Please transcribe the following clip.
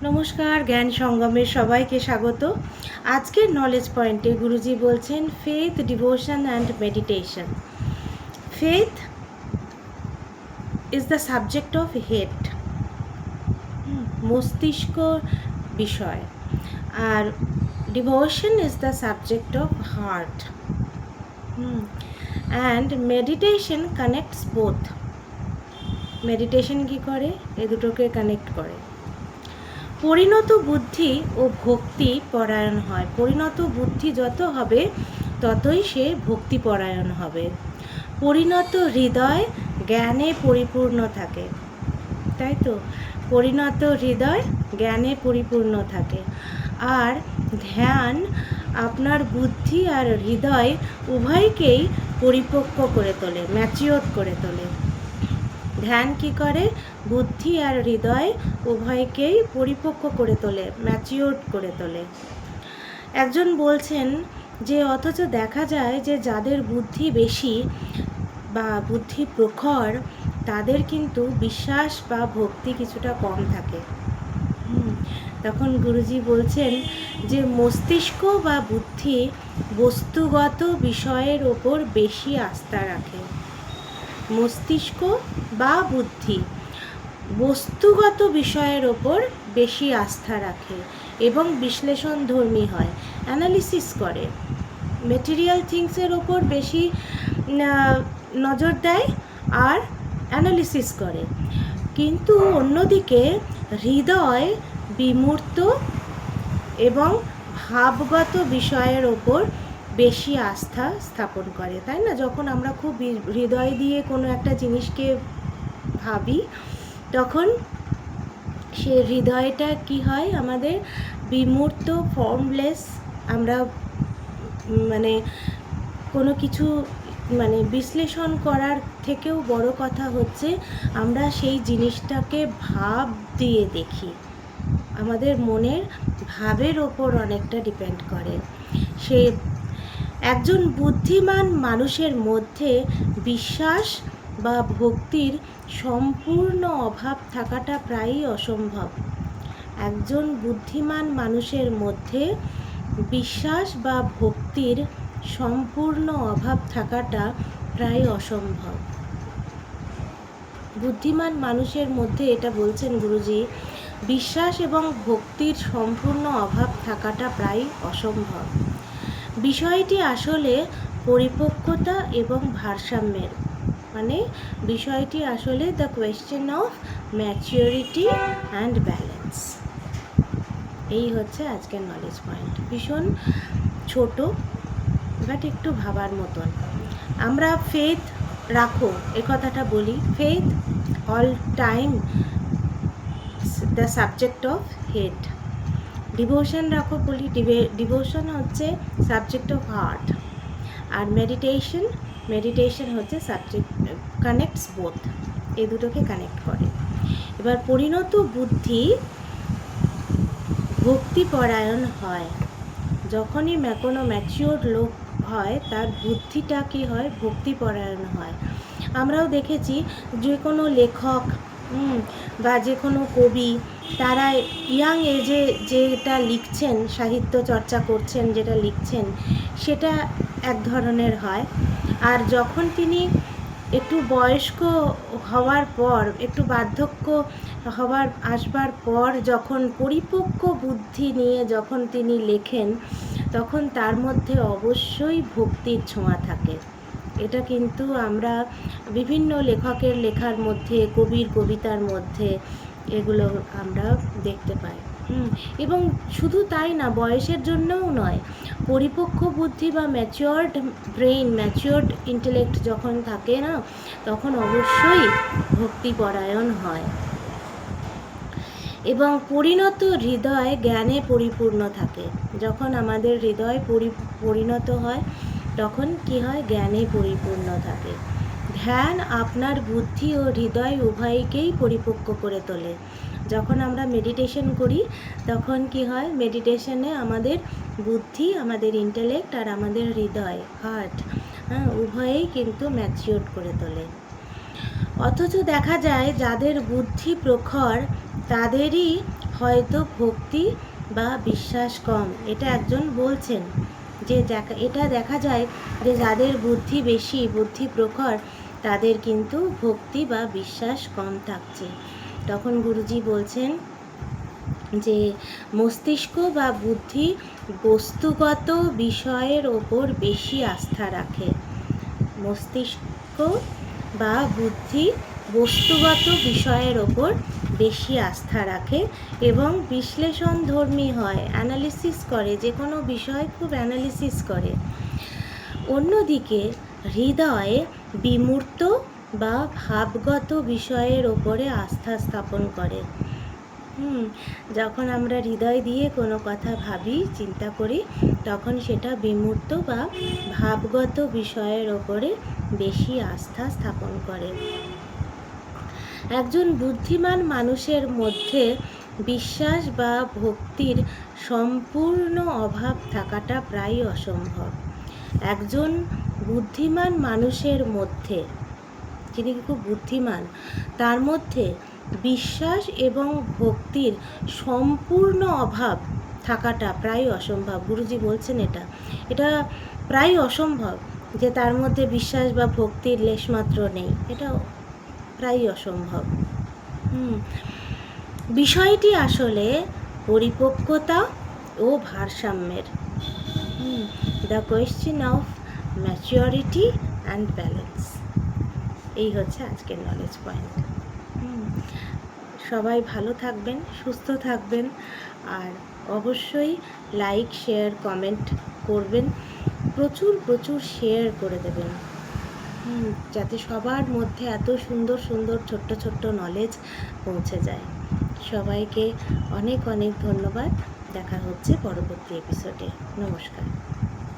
নমস্কার, জ্ঞান সঙ্গমের সবাইকে স্বাগত। আজকের নলেজ পয়েন্টে গুরুজি বলছেন faith, devotion and meditation. Faith is the subject of head, মস্তিষ্ক বিষয়, আর devotion is the subject of heart, and meditation connects both. Meditation কি করে? এ দুটোকে কানেক্ট করে। পরিণত বুদ্ধি ও ভক্তি পরায়ণ হয়। পরিণত বুদ্ধি যত হবে ততই সে ভক্তি পরায়ণ হবে। পরিণত হৃদয় জ্ঞানে পরিপূর্ণ থাকে, তাই তো? পরিণত হৃদয় জ্ঞানে পরিপূর্ণ থাকে। আর ধ্যান আপনার বুদ্ধি আর হৃদয় উভয়কেই পরিপক্ক করে তোলে, ম্যাচিওর করে তোলে। ধ্যান কি করে? বুদ্ধি আর হৃদয় উভয়কেই পরিপক্ক করে তোলে, ম্যাচিওর করে তোলে। একজন বলছেন যে অথচ দেখা যায় যে যাদের বুদ্ধি বেশি বা বুদ্ধি প্রখর তাদের কিন্তু বিশ্বাস বা ভক্তি কিছুটা কম থাকে। তখন গুরুজি বলছেন যে মস্তিষ্ক বা বুদ্ধি বস্তুগত বিষয়ের ওপর বেশি আস্থা রাখে। মস্তিষ্ক বা বুদ্ধি বস্তুগত বিষয়ের ওপর বেশি আস্থা রাখে এবং বিশ্লেষণধর্মী হয়, অ্যানালিসিস করে, মেটেরিয়াল থিংসের ওপর বেশি নজর দেয় আর অ্যানালিসিস করে। কিন্তু অন্যদিকে হৃদয় বিমূর্ত এবং ভাবগত বিষয়ের ওপর বেশি আস্থা স্থাপন করে, তাই না? যখন আমরা খুব হৃদয় দিয়ে কোনো একটা জিনিসকে ভাবি তখন সে হৃদয়টা কি হয় আমাদের বিমূর্ত, ফর্মলেস। আমরা মানে কোনো কিছু বিশ্লেষণ করার থেকেও বড় কথা হচ্ছে আমরা সেই জিনিসটাকে ভাব দিয়ে দেখি। আমাদের মনের ভাবের ওপর অনেকটা ডিপেন্ড করে। সে একজন বুদ্ধিমান মানুষের মধ্যে বিশ্বাস বা ভক্তির সম্পূর্ণ অভাব থাকাটা প্রায়ই অসম্ভব। একজন বুদ্ধিমান মানুষের মধ্যে বিশ্বাস বা ভক্তির সম্পূর্ণ অভাব থাকাটা প্রায় অসম্ভব। বুদ্ধিমান মানুষের মধ্যে, এটা বলছেন গুরুজি, বিশ্বাস এবং ভক্তির সম্পূর্ণ অভাব থাকাটা প্রায় অসম্ভব। বিষয়টি আসলে পরিপক্কতা এবং ভারসাম্যের, বিষয়টি আসলে the question of maturity and balance. এই হচ্ছে আজকের নলেজ পয়েন্ট। ভীষণ ছোট বাট একটু ভাবার মতন। আমরা ফেথ রাখো, এ কথাটা বলি। Faith all time the subject of head. Devotion রাখো বলি, ডিভোশন হচ্ছে সাবজেক্ট অফ হার্ট। আর মেডিটেশন হচ্ছে সাবজেক্ট, কানেক্টস বোথ, এই দুটোকে কানেক্ট করে। এবার পরিণত বুদ্ধি ভক্তিপরায়ণ হয়। যখনই কোনো ম্যাচিওর লোক হয় তার বুদ্ধিটা কী হয়? ভক্তিপরায়ণ হয়। আমরাও দেখেছি যে কোনো লেখক বা যে কোনো কবি, তারা ইয়াং এজে যেটা লিখছেন, সাহিত্য চর্চা করছেন, যেটা লিখছেন সেটা এক ধরনের হয়। আর যখন তিনি একটু বয়স্ক হওয়ার পর, একটু বার্ধক্য আসবার পর যখন পরিপক্ক বুদ্ধি নিয়ে যখন তিনি লেখেন তখন তার মধ্যে অবশ্যই ভক্তির ছোঁয়া থাকে। এটা কিন্তু আমরা বিভিন্ন লেখকের লেখার মধ্যে, কবির কবিতার মধ্যে এগুলো আমরা দেখতে পাই। এবং শুধু তাই না, বয়সের জন্যও নয়, পরিপক্ক বুদ্ধি বা ম্যাচিওর্ড ব্রেইন, ম্যাচিওর্ড ইন্টেলেক্ট যখন থাকে না, তখন অবশ্যই ভক্তিপরায়ণ হয়। এবং পরিণত হৃদয় জ্ঞানে পরিপূর্ণ থাকে। যখন আমাদের হৃদয় পরিণত হয় তখন কি হয়? জ্ঞানে পরিপূর্ণ থাকে। ধ্যান আপনার বুদ্ধি ও হৃদয় উভয়কেই পরিপক্ক করে তোলে। যখন আমরা মেডিটেশন করি তখন কি হয়? মেডিটেশনে আমাদের বুদ্ধি, আমাদের ইন্টেলেক্ট আর আমাদের হৃদয়, হার্ট, উভয়েই কিন্তু ম্যাচিওর করে তোলে। অথচ দেখা যায় যাদের বুদ্ধি প্রখর তাদেরই হয়তো ভক্তি বা বিশ্বাস কম। এটা একজন বলছেন যে এটা দেখা যায় যে যাদের বুদ্ধি বেশি, বুদ্ধি প্রখর, তাদের কিন্তু ভক্তি বা বিশ্বাস কম থাকছে। তখন গুরুজি বলছেন যে মস্তিষ্ক বা বুদ্ধি বস্তুগত বিষয়ের ওপর বেশি আস্থা রাখে। মস্তিষ্ক বা বুদ্ধি বস্তুগত বিষয়ের ওপর বেশি আস্থা রাখে এবং বিশ্লেষণধর্মী হয়, অ্যানালিসিস করে, যে কোনো বিষয় খুব অ্যানালিসিস করে। অন্যদিকে হৃদয় বিমূর্ত বা ভাবগত বিষয়ের ওপরে আস্থা স্থাপন করে। যখন আমরা হৃদয় দিয়ে কোনো কথা ভাবি, চিন্তা করি, তখন সেটা বিমূর্ত বা ভাবগত বিষয়ের ওপরে বেশি আস্থা স্থাপন করে। একজন বুদ্ধিমান মানুষের মধ্যে বিশ্বাস বা ভক্তির সম্পূর্ণ অভাব থাকাটা প্রায় অসম্ভব। একজন বুদ্ধিমান মানুষের মধ্যে, যিনি খুব বুদ্ধিমান, তার মধ্যে বিশ্বাস এবং ভক্তির সম্পূর্ণ অভাব থাকাটা প্রায় অসম্ভব। গুরুজি বলছেন এটা প্রায় অসম্ভব যে তার মধ্যে বিশ্বাস বা ভক্তির লেশমাত্র নেই। এটা প্রায় অসম্ভব। বিষয়টি আসলে পরিপক্কতা ও ভারসাম্যের। The question of maturity and balance. এই হচ্ছে আজকের নলেজ পয়েন্ট। সবাই ভালো থাকবেন, সুস্থ থাকবেন, আর অবশ্যই লাইক, শেয়ার, কমেন্ট করবেন, প্রচুর প্রচুর শেয়ার করে দেবেন, যাতে সবার মধ্যে এত সুন্দর সুন্দর ছোট্ট ছোট্ট নলেজ পৌঁছে যায়। সবাইকে অনেক অনেক ধন্যবাদ। দেখা হচ্ছে পরবর্তী এপিসোডে। নমস্কার।